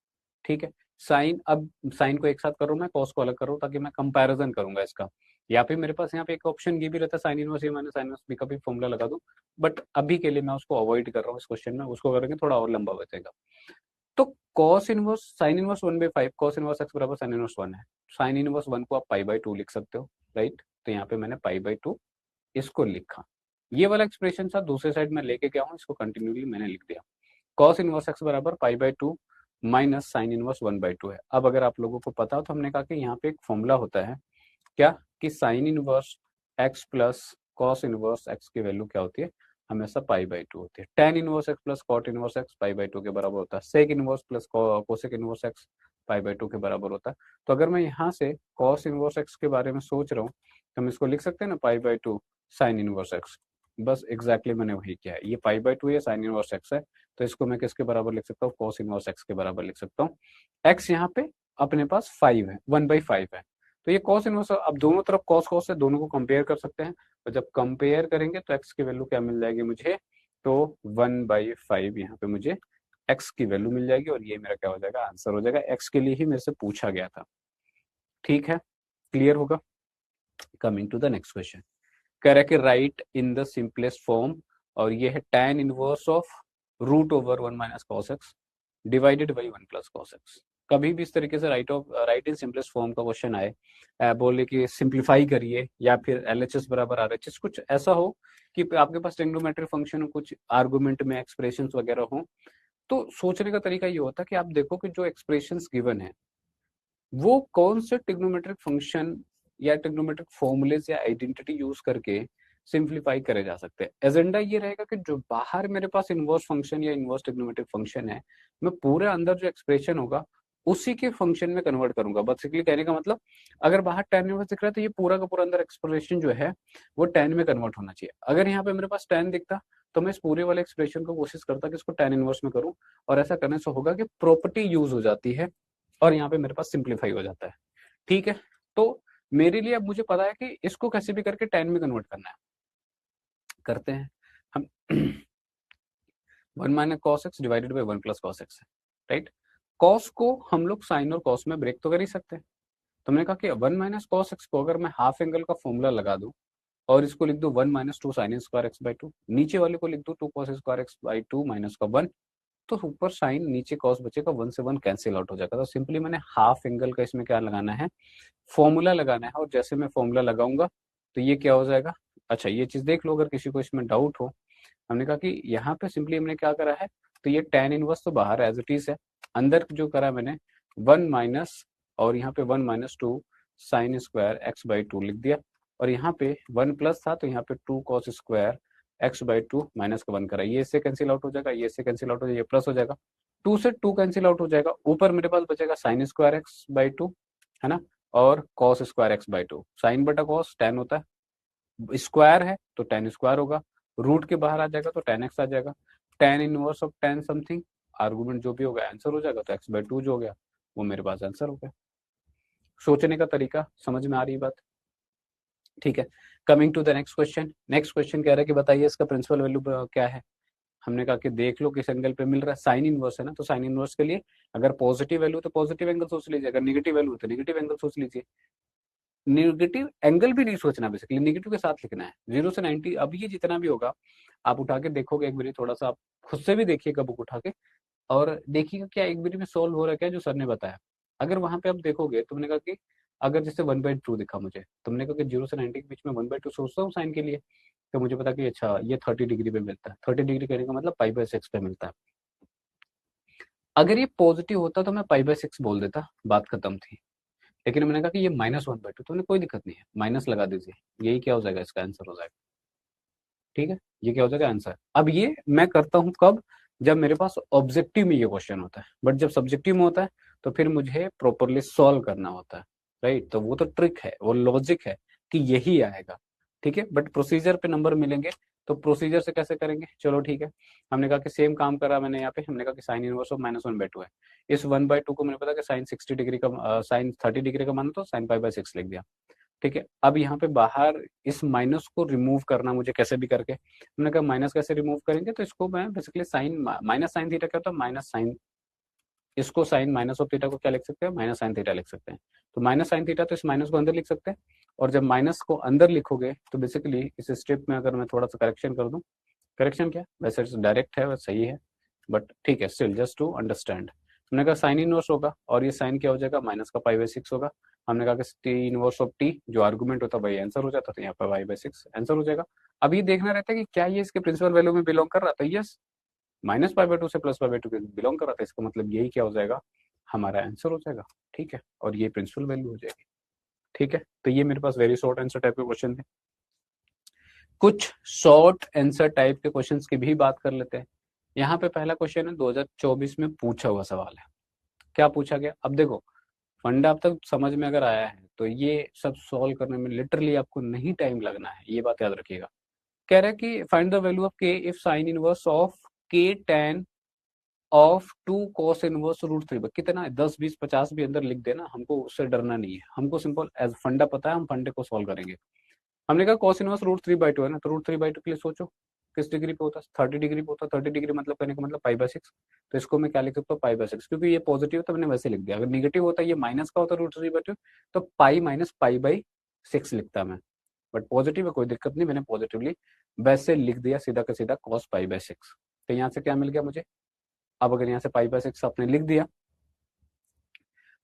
ठीक है, साइन, अब साइन को एक साथ कर रहा हूं मैं, कॉस को अलग कर रहा हूं, ताकि मैं कंपैरिजन करूंगा इसका। या फिर मेरे पास यहाँ पे एक ऑप्शन ये भी रहता है, साइन इनवर्स ए माइनस साइन इनवर्स बी का भी फॉर्मूला लगा दूं, बट अभी के लिए मैं उसको अवॉइड कर रहा हूँ इस क्वेश्चन में, उसको करेंगे थोड़ा और लंबा बचेगा। तो cos inverse sine inverse 1/5, cos inverse x बराबर साइन इनवर्स 1 है। साइन इनवर्स 1 को आप पाई/2 लिख सकते हो, राइट। तो यहाँ पे मैंने पाई/2 इसको लिखा। ये वाला एक्सप्रेशन था, दूसरे साइड में लेके गया हूँ, इसको कंटिन्यूली मैंने लिख दिया। कॉस इनवर्स x बराबर पाई/2 माइनस साइन इनवर्स 1/2 है। अब अगर आप लोगों को पता हो तो हमने कहा कि यहाँ पे एक फॉर्मूला होता है क्या, कि sine inverse x plus cos inverse x की वैल्यू क्या होती है, हमेशा पाई/2 होती है। Tan inverse x plus cot inverse x पाई/2 के बराबर होता है। Sec inverse plus cosec inverse x पाई/2 के बराबर होता है। तो अगर मैं यहाँ से कॉस इनवर्स x के बारे में सोच रहा हूँ तो हम इसको लिख सकते हैं ना, पाई/2 साइन इनवर्स x। बस एग्जैक्टली मैंने वही किया है, ये पाई/2 है, साइन इनवर्स x है, तो इसको मैं किसके बराबर लिख सकता हूँ, कॉस इनवर्स x के बराबर लिख सकता हूँ। x यहाँ पे अपने पास 5 है, 1/5 है, तो ये कॉस इनवर्स, अब दोनों तरफ कॉस कॉस है, दोनों को कंपेयर कर सकते हैं। और जब कंपेयर करेंगे तो x की वैल्यू क्या मिल जाएगी मुझे, तो 1/5 यहाँ पे मुझे x की वैल्यू मिल जाएगी, और ये मेरा क्या हो जाएगा, आंसर हो जाएगा। x के लिए ही मेरे से पूछा गया था। ठीक है, क्लियर होगा। Coming to the next question, कह रहा है कि write in the simplest form, और ये है tan inverse of √1 minus cos x divided by 1 plus cos x. कभी भी इस तरीके से राइट इन सिंपलेस्ट फॉर्म का क्वेश्चन आए, बोले कि सिंप्लीफाई करिए, या फिर LHS बराबर RHS, कुछ ऐसा हो कि आपके पास ट्रिग्नोमेट्रिक फंक्शन हो, कुछ आर्गुमेंट में एक्सप्रेशंस वगैरह हो, तो सोचने का तरीका ये होता है कि आप देखो कि जो एक्सप्रेशंस गिवन है वो कौन से ट्रिग्नोमेट्रिक फंक्शन या ट्रिग्नोमेट्रिक फॉर्मूलेज या आइडेंटिटी यूज करके सिंप्लीफाई करे जा सकते हैं। एजेंडा ये रहेगा कि जो बाहर मेरे पास इनवर्स फंक्शन या इनवर्स ट्रिग्नोमेट्रिक फंक्शन है, मैं पूरे अंदर जो एक्सप्रेशन होगा उसी के फंक्शन में कन्वर्ट करूंगा। बेसिकली कहने का मतलब, अगर बाहर tan इनवर्स दिख रहा है तो ये पूरा का पूरा अंदर एक्सप्रेशन जो है वो tan में कन्वर्ट होना चाहिए। अगर यहाँ पे मेरे पास tan दिखता तो मैं इस पूरे वाले एक्सप्रेशन को कोशिश करता कि इसको tan इनवर्स में करूं, और ऐसा करने से होगा कि प्रॉपर्टी यूज हो जाती है, और यहाँ पे मेरे पास सिंप्लीफाई हो जाता है। ठीक है, तो मेरे लिए अब मुझे पता है कि इसको कैसे भी करके tan में कन्वर्ट करना है। करते हैं हम। 1 minus cos x divided by 1 plus cos x है, राइट। कॉस को हम लोग साइन और कॉस में ब्रेक तो कर ही सकते हैं, तो मैंने कहा कि 1 - cos x को अगर मैं हाफ एंगल का फॉर्मूला लगा दूं और इसको लिख दूं 1 - 2 sin स्क्वायर x बाई 2, नीचे वाले को लिख दूं 2 cos square x by 2 minus का 1, तो ऊपर साइन नीचे कॉस बचेगा, 1 से 1 कैंसिल आउट हो जाएगा। तो सिंपली मैंने हाफ एंगल का इसमें क्या लगाना है, फॉर्मूला लगाना है, और जैसे मैं फॉर्मूला लगाऊंगा तो ये क्या हो जाएगा। अच्छा ये चीज देख लो अगर किसी को इसमें डाउट हो। हमने कहा कि यहाँ पे सिंपली हमने क्या करा है, तो ये tan इनवर्स तो बाहर एज इट इज है, अंदर जो करा मैंने 1 माइनस और यहाँ पे 1 - 2 साइन स्क्वायर x बाई 2 लिख दिया, और यहाँ पे 1 प्लस था तो यहाँ पे 2 cos square x by 2 minus का 1 करा, ये इससे कैंसिल आउट हो जाएगा, ये इससे कैंसिल आउट हो जाएगा, ये प्लस हो जाएगा, 2 से 2 कैंसिल आउट हो जाएगा, ऊपर मेरे पास बचेगा साइन स्क्वायर x बाई 2, है ना, और cos square x by 2, sine बटा cos tan होता है, स्क्वायर है तो tan स्क्वायर होगा, रूट के बाहर आ जाएगा तो tan x आ जाएगा, tan inverse of tan something, argument जो भी होगा आंसर हो जाएगा, तो x बाई 2 जो हो गया वो मेरे पास आंसर हो गया। सोचने का तरीका समझ में आ रही बात, ठीक है। Coming to the next question, next question कह रहा है कि बताइए इसका प्रिंसिपल वैल्यू क्या है। हमने कहा कि देख लो किस एंगल पे मिल रहा है, साइन इनवर्स है ना, तो साइन इनवर्स के लिए अगर पॉजिटिव वैल्यू तो पॉजिटिव एंगल सोच लीजिए, अगर नेगेटिव वैल्यू तो नेगेटिव एंगल सोच लीजिए। नेगेटिव एंगल भी नहीं सोचना, बेसिकली नेगेटिव के साथ लिखना है, 0 से 90। अब ये जितना भी होगा आप उठा के देखोगे एक बारी, थोड़ा सा आप खुद से भी देखिएगा बुक उठा के, और देखिएगा क्या एक बारी में सोल्व हो रहा है क्या जो सर ने बताया। अगर वहां पे आप देखोगे, तुमने कहा कि अगर जैसे 1/2 दिखा मुझे, तुमने कहा कि 0 से 90 के बीच में 1/2 सोचता हूँ साइन के लिए, तो मुझे पता कि अच्छा ये 30 डिग्री पे मिलता है, 30 डिग्री कहने का मतलब π/6 पे मिलता है। अगर ये पॉजिटिव होता तो मैं π/6 बोल देता, बात खत्म थी। लेकिन मैंने कहा कि ये -1/2, तो कोई दिक्कत नहीं है, माइनस लगा दीजिए, यही क्या हो जाएगा, इसका आंसर हो जाएगा। ठीक है, ये क्या हो जाएगा आंसर। अब ये मैं करता हूँ कब, जब मेरे पास ऑब्जेक्टिव में ये क्वेश्चन होता है, बट जब सब्जेक्टिव में होता है तो फिर मुझे प्रॉपरली सॉल्व करना होता है, राइट। तो वो तो ट्रिक है, वो लॉजिक है कि यही आएगा, ठीक है। बट प्रोसीजर पे नंबर मिलेंगे, तो प्रोसीजर से कैसे करेंगे, चलो ठीक है। हमने कहा कि सेम काम करा मैंने यहाँ पे, हमने कहा कि साइन इनवर्स ऑफ -1/2 है, इस 1/2 को मैंने पता कि साइन 60 डिग्री का साइन 30 डिग्री का माना, तो साइन π/6 लिख दिया, ठीक है। अब यहाँ पे बाहर इस माइनस को रिमूव करना मुझे कैसे भी करके, हमने कहा माइनस कैसे रिमूव करेंगे, तो इसको मैं basically sine minus sine theta क्या होता है, माइनस साइन, इसको साइन माइनस ऑफ थीटा को क्या लिख सकते हैं, माइनस साइन थीटा लिख सकते हैं। तो माइनस साइन थीटा, तो इस माइनस को अंदर लिख सकते हैं, और जब माइनस को अंदर लिखोगे तो बेसिकली इस स्टेप में अगर मैं थोड़ा सा करेक्शन कर दूं, करेक्शन क्या, वैसे डायरेक्ट है, वैसे सही है, बट ठीक है, स्टिल जस्ट टू अंडरस्टैंड। हमने कहा साइन इनवर्स होगा, और ये साइन क्या हो जाएगा, माइनस का π/6 होगा। हमने कहा कि टी इनवर्स ऑफ टी जो आर्गुमेंट होता है वही आंसर हो जाता, तो यहाँ पर y/6 आंसर हो जाएगा। अब ये देखना रहता है कि क्या ये इसके प्रिंसिपल वैल्यू में बिलोंग कर रहा था, यस, -π/2 से +π/2 के बिलोंग कर रहा था, इसका मतलब यही क्या हो जाएगा, हमारा आंसर हो जाएगा, ठीक है, और ये प्रिंसिपल वैल्यू हो जाएगी, ठीक है। तो ये मेरे पास वेरी शॉर्ट आंसर टाइप के क्वेश्चन थे। कुछ शॉर्ट आंसर टाइप के क्वेश्चंस की भी बात कर लेते हैं। यहाँ पे पहला क्वेश्चन है 2024 में पूछा हुआ सवाल है, क्या पूछा गया, अब देखो फंडा अब तक समझ में अगर आया है तो ये सब सॉल्व करने में लिटरली आपको नहीं टाइम लगना है, ये बात याद रखिएगा। कह रहा है कि फाइंड द वैल्यू ऑफ के इफ साइन इनवर्स ऑफ के tan ऑफ 2 cos इनवर्स √3, कितना है, 10 20 50 भी अंदर लिख देना, हमको उससे डरना नहीं है, हमको सिंपल एज फंडा पता है, हम फंडे को सॉल्व करेंगे। हमने कहा cos इनवर्स √3/2 है ना, तो √3/2 के लिए सोचो किस डिग्री पे होता है, 30 डिग्री पे होता है, 30 डिग्री मतलब कहने का मतलब π/6, तो इसको मैं क्या लिख सकता हूँ, π/6, क्योंकि ये पॉजिटिव है तो मैंने वैसे लिख दिया, अगर निगेटिव होता है, ये माइनस का होता है √3/2, तो π - π/6 लिखता मैं, बट पॉजिटिव है कोई दिक्कत नहीं, मैंने पॉजिटिवली वैसे लिख दिया सीधा का सीधा cos π/6। तो यहाँ से क्या मिल गया मुझे, अब अगर यहाँ से π/6 आपने लिख दिया,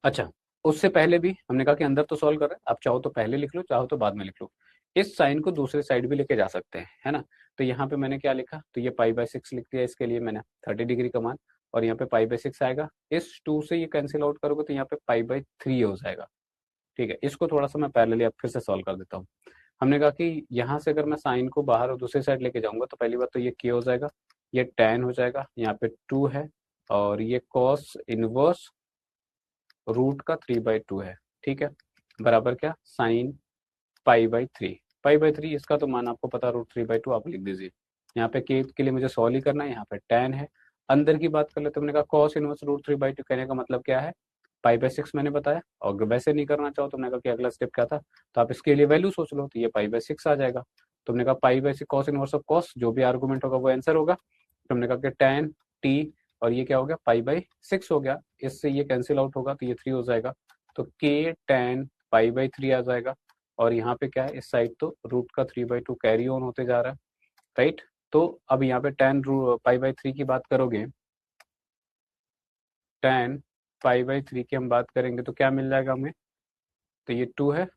अच्छा उससे पहले भी हमने कहा कि अंदर तो सॉल्व कर रहे हैं, आप चाहो तो पहले लिख लो, चाहो तो बाद में लिख लो, इस साइन को दूसरे साइड भी लेके जा सकते हैं, है ना। तो यहाँ पे मैंने क्या लिखा, तो ये π/6 लिख दिया, इसके लिए मैंने 30 डिग्री का मान, और यहाँ पे π/6 आएगा, इस 2 से ये कैंसिल आउट करोगे तो यहाँ पे π/3 हो जाएगा, ठीक है। इसको थोड़ा सा मैं पैरेलली अब फिर से सॉल्व कर देता हूँ। हमने कहा कि यहाँ से अगर मैं साइन को बाहर और दूसरी साइड लेके जाऊंगा, तो पहली बात तो ये k हो जाएगा, ये tan हो जाएगा, यहाँ पे 2 है, और ये cos इनवर्स रूट का 3/2 है, ठीक है, बराबर क्या, साइन π/3, π/3 इसका तो मान आपको पता, √3/2 आप लिख दीजिए। यहाँ पे के लिए मुझे सॉल्व ही करना है, यहाँ पे tan है। अंदर की बात कर लेते, हमने कहा cos इनवर्स √3/2 कहने का मतलब क्या है, π/6 मैंने बताया, और अगर वैसे नहीं करना चाहो तो मैंने कहा कि अगला स्टेप क्या था, तो आप इसके लिए वैल्यू सोच लो, तो ये π/6 आ जाएगा। तो हमने कहा π/6 cos इनवर्स ऑफ cos, जो भी आर्गूमेंट होगा वो आंसर होगा। तो हमने कहा कि tan t, और ये क्या हो गया, π/6 हो गया, इससे ये कैंसिल आउट होगा तो ये 3 हो जाएगा, तो k tan पाई/3 आ जाएगा, और यहाँ पे क्या है, इस साइड तो रूट का 3/2 कैरी ऑन होते जा रहा है, राइट। तो अब यहाँ पे पाई/3 की बात करोगे, tan पाई/3 की हम बात करेंगे तो क्या मिल जाएगा हमें, तो ये 2 है।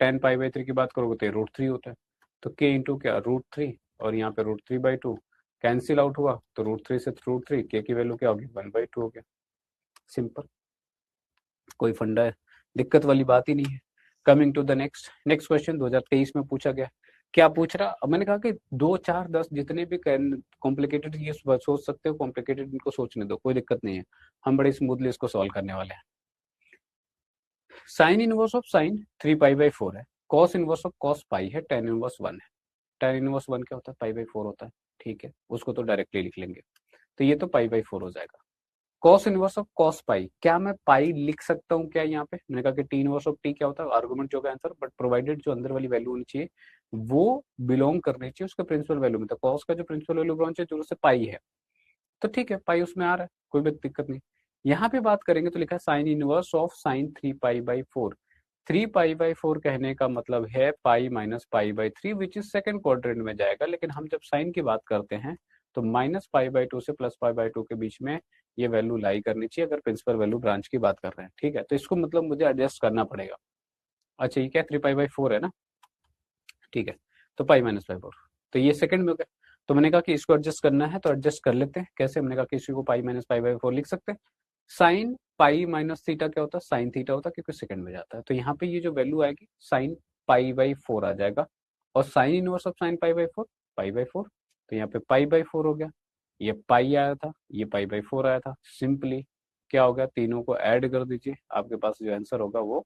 tan पाई/3 की बात करोगे तो ये √3 होता है, तो k इंटू क्या, √3, और यहाँ पे √3/2 कैंसिल आउट हुआ, तो √3 से √3 k की वैल्यू क्या होगी, 1/2 हो गया। सिंपल, कोई फंडा है, दिक्कत वाली बात ही नहीं है। Coming to the next next question 2023 में पूछा गया, क्या पूछ रहा, अब मैंने कहा कि 2 4 10 जितने भी कॉम्प्लिकेटेड ये सोच सकते हो, कॉम्प्लिकेटेड इनको सोचने दो, कोई दिक्कत नहीं है, हम बड़े स्मूथली इसको सॉल्व करने वाले हैं। साइन इनवर्स ऑफ साइन 3π/4 है, cos inverse of cos pi है, tan इनवर्स 1 है। tan इनवर्स 1 क्या होता है, π/4 होता है, ठीक है, उसको तो डायरेक्टली लिख लेंगे, तो ये तो π/4 हो जाएगा। Cos inverse of cos pi, क्या मैं पाई लिख सकता हूँ क्या यहाँ पे, मैंने कहा कि टी इनवर्स ऑफ टी क्या होता है, आर्गुमेंट जो का आंसर, बट प्रोवाइडेड जो अंदर वाली वैल्यू होनी चाहिए वो बिलोंग करनी चाहिए उसके प्रिंसिपल वैल्यू में, तो कॉस का जो प्रिंसिपल वैल्यू बिलोंग चाहिए जो उससे पाई है, तो ठीक है, पाई उसमें आ रहा है, कोई भी दिक्कत नहीं। यहाँ पे बात करेंगे तो लिखा है साइन इनवर्स ऑफ साइन 3π/4, 3π/4 कहने का मतलब है pi minus π/3 which is second quadrant में जाएगा, लेकिन हम जब साइन की बात करते हैं तो -π/2 से +π/2 के बीच में ये वैल्यू लाई करनी चाहिए अगर प्रिंसिपल वैल्यू ब्रांच की बात कर रहे हैं, ठीक है, तो इसको मतलब मुझे एडजस्ट करना पड़ेगा। अच्छा ये क्या 3π/4 है ना, ठीक है, तो पाई माइनस π/4, तो ये सेकंड में हो गया, तो मैंने कहा कि इसको एडजस्ट करना है तो एडजस्ट कर लेते हैं, कैसे, मैंने कहा कि इसी को पाई माइनस π/4 लिख सकते हैं। साइन पाई माइनस थीटा क्या होता है, साइन थीटा होता है, क्योंकि सेकंड में जाता है, तो यहाँ पे ये जो वैल्यू आएगी साइन π/4 आ जाएगा, और साइन इनवर्स ऑफ साइन π/4 π/4, तो यहाँ पे π/4 हो गया, ये पाई आया था, ये π/4 आया था, सिंपली क्या हो गया, तीनों को ऐड कर दीजिए, आपके पास जो आंसर होगा वो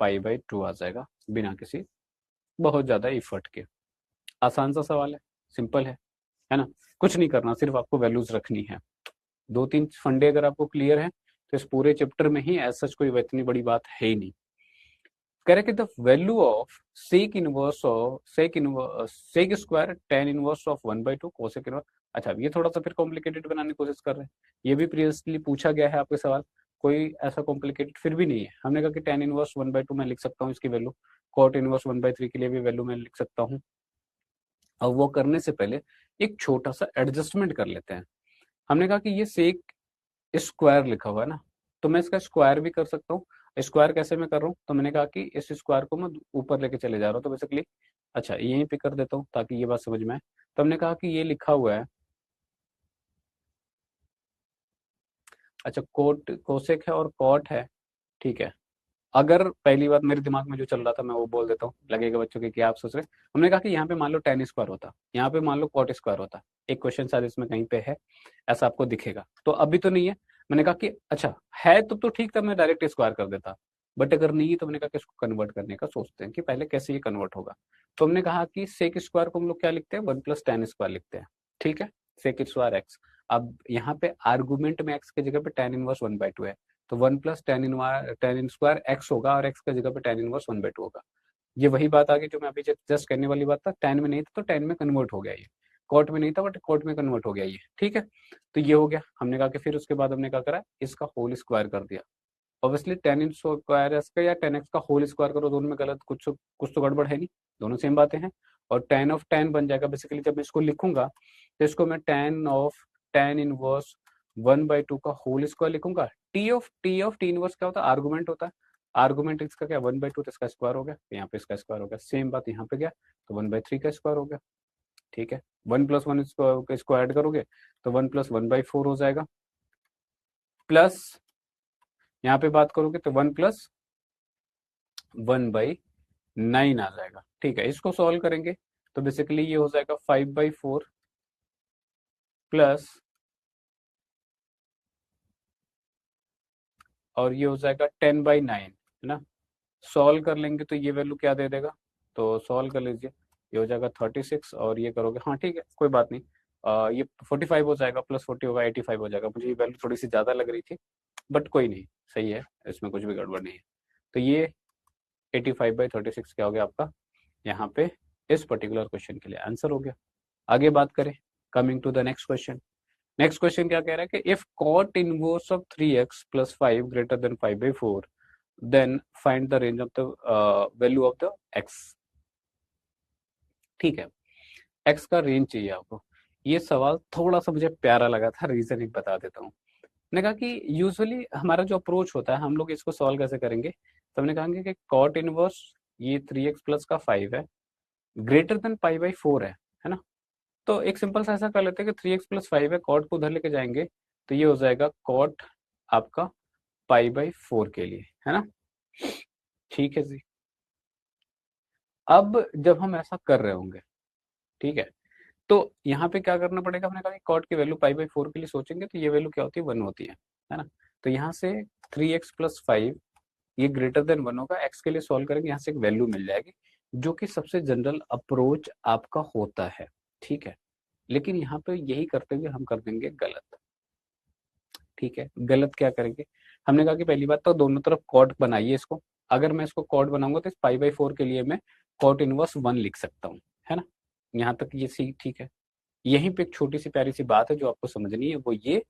π/2 आ जाएगा, बिना किसी बहुत ज्यादा इफर्ट के। आसान सा सवाल है, सिंपल है ना, कुछ नहीं करना, सिर्फ आपको वैल्यूज रखनी है। 2-3 फंडे अगर आपको क्लियर है तो इस पूरे चैप्टर में ही एज सच कोई इतनी बड़ी बात है ही नहीं। कह रहे कि the value of sec inverse of sec square tan inverse of 1/2 cosec inverse. अच्छा ये थोड़ा सा फिर कॉम्प्लिकेटेड बनाने की कोशिश कर रहे हैं, ये भी प्रीवियसली पूछा गया है आपके सवाल, कोई ऐसा कॉम्प्लिकेटेड फिर भी नहीं है। हमने कहा कि tan इनवर्स 1/2 मैं लिख सकता हूँ इसकी वैल्यू, cot इनवर्स 1/3 के लिए भी वैल्यू मैं लिख सकता हूँ। अब वो करने से पहले एक छोटा सा एडजस्टमेंट कर लेते हैं। हमने कहा कि ये सेक स्क्वायर लिखा हुआ है ना, तो मैं इसका स्क्वायर भी कर सकता हूँ। स्क्वायर कैसे मैं कर रहा हूँ, तो मैंने कहा कि इस स्क्वायर को मैं ऊपर लेके चले जा रहा हूँ, तो बेसिकली अच्छा यहीं पे कर देता हूँ ताकि ये बात समझ में आए। तो हमने कहा कि ये लिखा हुआ है, अच्छा कोट कोसेक है और कॉट है, ठीक है। अगर पहली बात मेरे दिमाग में जो चल रहा था मैं वो बोल देता हूँ, लगेगा बच्चों के क्या आप सोच रहे हैं। हमने कहा कि यहाँ पे मान लो tan स्क्वायर होता, यहाँ पे मान लो कॉट स्क्वायर होता, एक क्वेश्चन शायद इसमें कहीं पे है, ऐसा आपको दिखेगा, तो अभी तो नहीं है। मैंने कहा कि अच्छा है तो ठीक था, मैं डायरेक्ट स्क्वायर कर देता, बट अगर नहीं है तो मैंने कहा कि इसको कन्वर्ट करने का सोचते हैं कि पहले कैसे ये कन्वर्ट होगा। तो हमने कहा कि सेक स्क्वायर को हम लोग क्या लिखते हैं, 1 + tan स्क्वायर लिखते हैं, ठीक है, सेक स्क्वायर एक्स। अब यहाँ पे आर्गुमेंट में एक्स की जगह पे tan इनवर्स 1/2 है, तो 1 + tan स्क्वायर एक्स होगा, और एक्स की जगह पे tan इनवर्स 1/2 होगा। ये वही बात आ गई जो मैं अभी जस्ट करने वाली बात था, tan में नहीं था तो tan में कन्वर्ट हो गया ये, कॉट में नहीं था बट कॉट में कन्वर्ट हो गया ये, ठीक है। तो ये हो गया, हमने कहा कि फिर उसके बाद हमने क्या करा, इसका होल स्क्वायर कर दिया। ऑब्वियसली tan इन स्क्वायर का या tan x का होल स्क्वायर करो, दोनों में गलत कुछ कुछ तो गड़बड़ है नहीं, दोनों सेम बातें हैं। और tan ऑफ tan बन जाएगा, बेसिकली जब मैं इसको लिखूंगा तो इसको मैं tan ऑफ tan इनवर्स 1/2 का होल स्क्वायर लिखूंगा। टी इनवर्स क्या होता है, आर्गुमेंट होता है, आर्गुमेंट इसका क्या 1/2, तो इसका स्क्वायर हो गया, तो यहाँ पे इसका स्क्वायर हो गया, सेम बात यहाँ पे गया तो 1/3 का स्क्वायर हो गया, ठीक है। 1 + 1 इसको ऐड करोगे तो 1 + 1/4 हो जाएगा, प्लस यहाँ पे बात करोगे तो 1 + 1/9 आ जाएगा, ठीक है। इसको सॉल्व करेंगे तो बेसिकली ये हो जाएगा 5/4 प्लस, और ये हो जाएगा 10/9, है ना। सॉल्व कर लेंगे तो ये वैल्यू क्या दे देगा, तो सॉल्व कर लीजिए, ये हो जाएगा 36, और ये करोगे, हाँ ठीक है कोई बात नहीं, ये 45 हो जाएगा, प्लस 40 होगा 85 हो जाएगा। मुझे ये वैल्यू थोड़ी सी ज़्यादा लग रही थी, बट कोई नहीं, सही है, इसमें कुछ भी गड़बड़ नहीं है। तो ये 85/36 क्या हो गया आपका, यहाँ पे इस पर्टिकुलर क्वेश्चन के लिए आंसर हो गया। आगे बात करें, coming to the next question. Next question क्या कह रहा है कि if cot inverse of 3x + 5 > 5/4 then find the range of the value of the x. ठीक है, एक्स का रेंज चाहिए आपको। ये सवाल थोड़ा सा मुझे प्यारा लगा था, रीजन एक बता देता हूँ। मैंने कहा कि यूजुअली हमारा जो अप्रोच होता है, हम लोग इसको सॉल्व कैसे करेंगे, तो हमने कहा कि कॉट इनवर्स ये 3x प्लस का 5 है, ग्रेटर देन पाई बाई 4 है ना। तो एक सिंपल सा ऐसा कर लेते हैं कि 3x प्लस 5 है, कॉट को उधर लेके जाएंगे तो ये हो जाएगा कॉट आपका पाई बाई 4 के लिए, है ना। ठीक है जी। अब जब हम ऐसा कर रहे होंगे, ठीक है, तो यहाँ पे क्या करना पड़ेगा, हमने कहा कि कॉट की वैल्यू पाई बाई 4 के लिए सोचेंगे तो ये वैल्यू क्या होती है, 1 होती है ना। तो यहाँ से 3x प्लस 5 ये ग्रेटर देन 1 होगा, एक्स के लिए सॉल्व करेंगे, यहाँ से एक वैल्यू मिल जाएगी जो कि सबसे जनरल अप्रोच आपका होता है। ठीक है, लेकिन यहाँ पे यही करते हुए हम कर देंगे गलत। ठीक है, गलत क्या करेंगे, हमने कहा कि पहली बात तो दोनों तरफ कॉट बनाइए इसको। अगर मैं इसको कॉट बनाऊंगा तो इस पाई बाई 4 के लिए मैं कॉट इनवर्स 1 लिख सकता हूँ, है ना। यहाँ तक ये सी ठीक है। यहीं पे एक छोटी सी प्यारी सी बात है जो आपको समझनी है, वो ये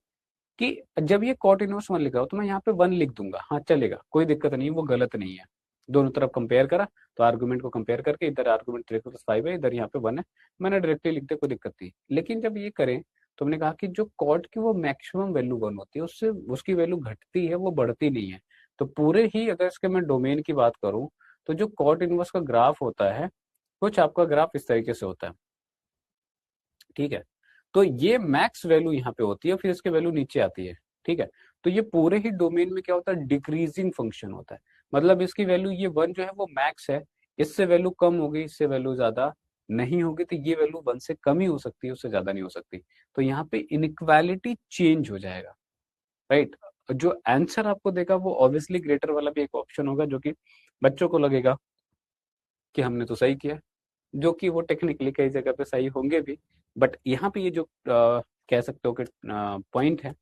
कि जब ये कॉट इनवर्स 1 लिखा हो तो मैं यहाँ पे 1 लिख दूंगा, हाँ चलेगा, कोई दिक्कत नहीं, वो गलत नहीं है। दोनों तरफ कंपेयर करा तो आर्गुमेंट को कंपेयर करके इधर आर्गुमेंट 3x+5 है, इधर यहाँ पे 1 है, मैंने डायरेक्टली लिख दिया, कोई दिक्कत नहीं। लेकिन जब ये करें तो हमने कहा कि जो कॉट की वो मैक्सिमम वैल्यू 1 होती है, उससे उसकी वैल्यू घटती है, वो बढ़ती नहीं है। तो पूरे ही अगर इसके मैं डोमेन की बात करूं तो जो कॉट इनवर्स का ग्राफ होता है, कुछ आपका ग्राफ इस तरीके से होता है। ठीक है, तो ये मैक्स वैल्यू यहाँ पे होती है, फिर इसके वैल्यू नीचे आती है। ठीक है, तो ये पूरे ही डोमेन में क्या होता है, डिक्रीजिंग फंक्शन होता है। मतलब इसकी वैल्यू ये 1 जो है वो मैक्स है, इससे वैल्यू कम होगी, इससे वैल्यू ज्यादा नहीं होगी, तो ये वैल्यू 1 से कम ही हो सकती है, उससे ज्यादा नहीं हो सकती। तो यहाँ पे इनइक्वालिटी चेंज हो जाएगा, राइट। जो आंसर आपको देगा वो ऑब्वियसली ग्रेटर वाला भी एक ऑप्शन होगा, जो कि बच्चों को लगेगा कि हमने तो सही किया, जो कि वो टेक्निकली कई जगह पे सही होंगे भी। बट यहाँ पे ये जो कह सकते हो कि पॉइंट है,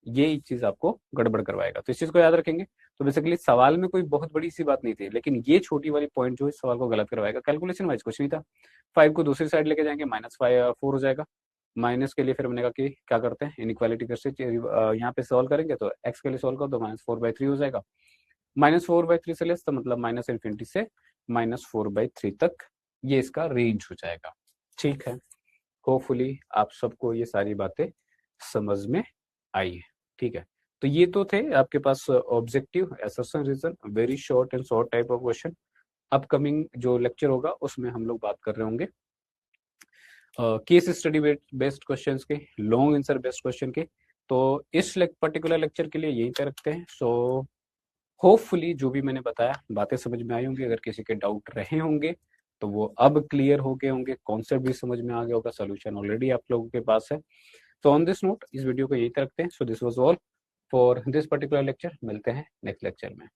ये चीज आपको गड़बड़ करवाएगा, तो इस चीज को याद रखेंगे। तो बेसिकली सवाल में कोई बहुत बड़ी सी बात नहीं थी, लेकिन ये छोटी वाली पॉइंट जो इस सवाल को गलत करवाएगा। कैलकुलेशन वाइज कुछ नहीं था, 5 को दूसरी साइड लेके जाएंगे, -4 हो जाएगा। माइनस के लिए फिर हमने कहा कि क्या करते हैं, इनइक्वालिटी कैसे यहाँ पे सॉल्व करेंगे, तो एक्स के लिए सॉल्व करो तो -4/3 हो जाएगा। -4/3 से लेस तो मतलब -∞ से -4/3 तक ये इसका रेंज हो जाएगा। ठीक है, होपफुली आप सबको ये सारी बातें समझ में आई है। ठीक है, तो ये तो थे आपके पास objective assertion reason, very short and short type of question. Upcoming जो लेक्चर होगा उसमें हम लोग बात कर रहे होंगे केस स्टडी बेस्ड क्वेश्चंस के, लॉन्ग आंसर बेस्ड क्वेश्चन के। तो इस पर्टिकुलर लेक्चर के लिए यहीं पे रखते हैं। सो होपफुली जो भी मैंने बताया बातें समझ में आई होंगी, अगर किसी के डाउट रहे होंगे तो वो अब क्लियर हो गए होंगे, कॉन्सेप्ट भी समझ में आ गया होगा, सोल्यूशन ऑलरेडी आप लोगों के पास है। तो ऑन दिस नोट इस वीडियो को यहीं तक रखते हैं। So this was all for this particular lecture, मिलते हैं नेक्स्ट लेक्चर में।